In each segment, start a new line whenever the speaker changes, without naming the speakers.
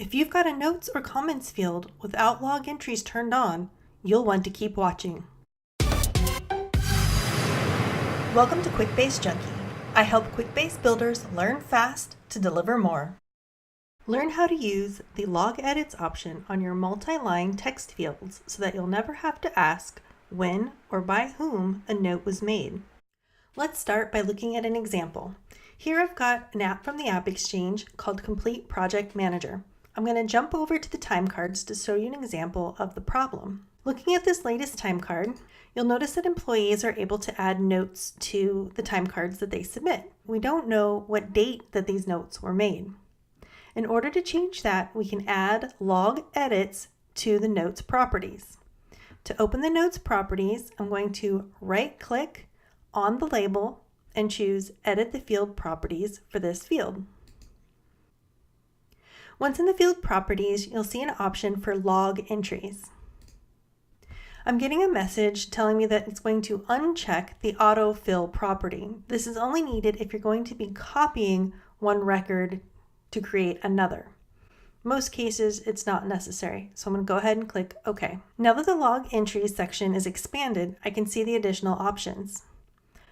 If you've got a notes or comments field without log entries turned on, you'll want to keep watching. Welcome to Quickbase Junkie. I help Quickbase builders learn fast to deliver more. Learn how to use the log edits option on your multi-line text fields so that you'll never have to ask when or by whom a note was made. Let's start by looking at an example. Here I've got an app from the App Exchange called Complete Project Manager. I'm going to jump over to the time cards to show you an example of the problem. Looking at this latest time card, you'll notice that employees are able to add notes to the time cards that they submit. We don't know what date that these notes were made. In order to change that, we can add log edits to the notes properties. To open the notes properties, I'm going to right-click on the label and choose Edit the Field Properties for this field. Once in the field properties, you'll see an option for log entries. I'm getting a message telling me that it's going to uncheck the autofill property. This is only needed if you're going to be copying one record to create another. Most cases, it's not necessary, so I'm going to go ahead and click OK. Now that the log entries section is expanded, I can see the additional options.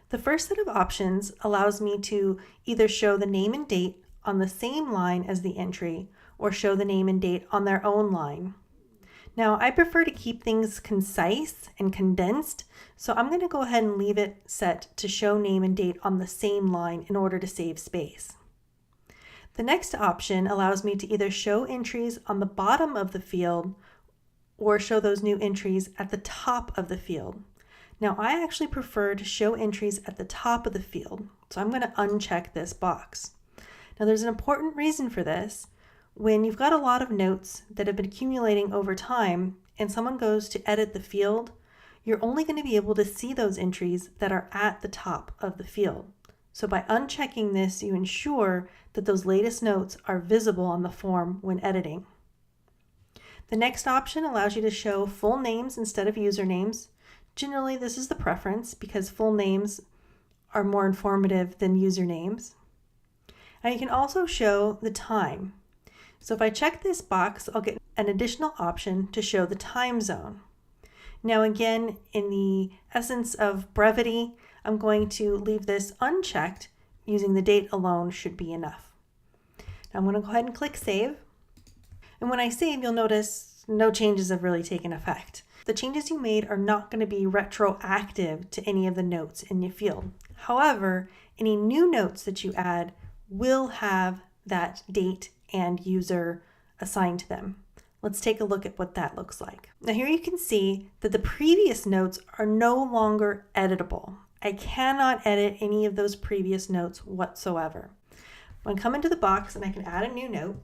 The first set of options allows me to either show the name and date on the same line as the entry or show the name and date on their own line. Now, I prefer to keep things concise and condensed, so I'm going to go ahead and leave it set to show name and date on the same line in order to save space. The next option allows me to either show entries on the bottom of the field or show those new entries at the top of the field. Now, I actually prefer to show entries at the top of the field, so I'm going to uncheck this box. Now, there's an important reason for this. When you've got a lot of notes that have been accumulating over time and someone goes to edit the field, you're only going to be able to see those entries that are at the top of the field. So by unchecking this, you ensure that those latest notes are visible on the form when editing. The next option allows you to show full names instead of usernames. Generally, this is the preference because full names are more informative than usernames. And you can also show the time. So if I check this box, I'll get an additional option to show the time zone. Now again, in the essence of brevity, I'm going to leave this unchecked. Using the date alone should be enough. Now I'm going to go ahead and click Save. And when I save, you'll notice no changes have really taken effect. The changes you made are not going to be retroactive to any of the notes in your field. However, any new notes that you add will have that date and user assigned to them. Let's take a look at what that looks like. Now here you can see that the previous notes are no longer editable. I cannot edit any of those previous notes whatsoever. I'm going to come into the box and I can add a new note.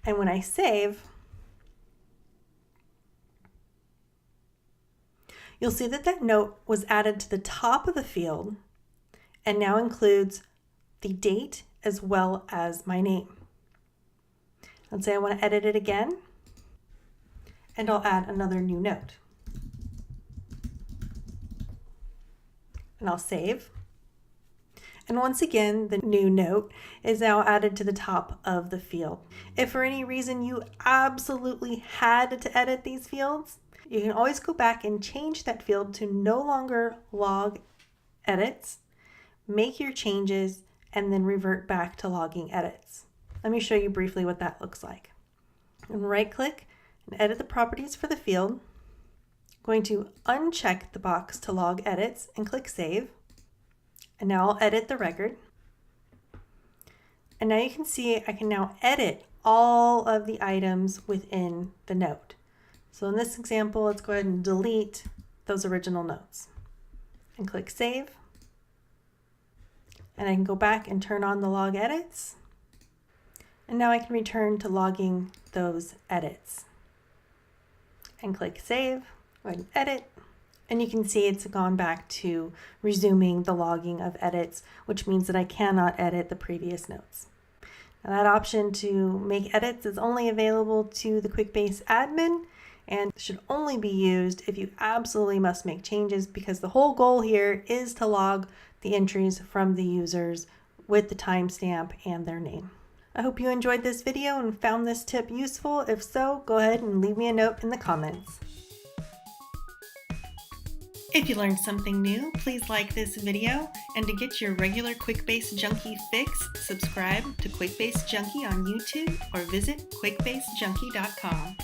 And when I save, you'll see that that note was added to the top of the field and now includes the date as well as my name. Let's say I want to edit it again, and I'll add another new note. And I'll save. And once again, the new note is now added to the top of the field. If for any reason you absolutely had to edit these fields, you can always go back and change that field to no longer log edits, make your changes, and then revert back to logging edits. Let me show you briefly what that looks like. And right-click and edit the properties for the field. I'm going to uncheck the box to log edits and click Save. And now I'll edit the record. And now you can see I can now edit all of the items within the note. So in this example, let's go ahead and delete those original notes and click Save. And I can go back and turn on the log edits. And now I can return to logging those edits. And click Save, go ahead and edit. And you can see it's gone back to resuming the logging of edits, which means that I cannot edit the previous notes. Now that option to make edits is only available to the Quickbase admin and should only be used if you absolutely must make changes, because the whole goal here is to log the entries from the users with the timestamp and their name. I hope you enjoyed this video and found this tip useful. If so, go ahead and leave me a note in the comments. If you learned something new, please like this video, and to get your regular Quickbase Junkie fix, subscribe to Quickbase Junkie on YouTube or visit quickbasejunkie.com.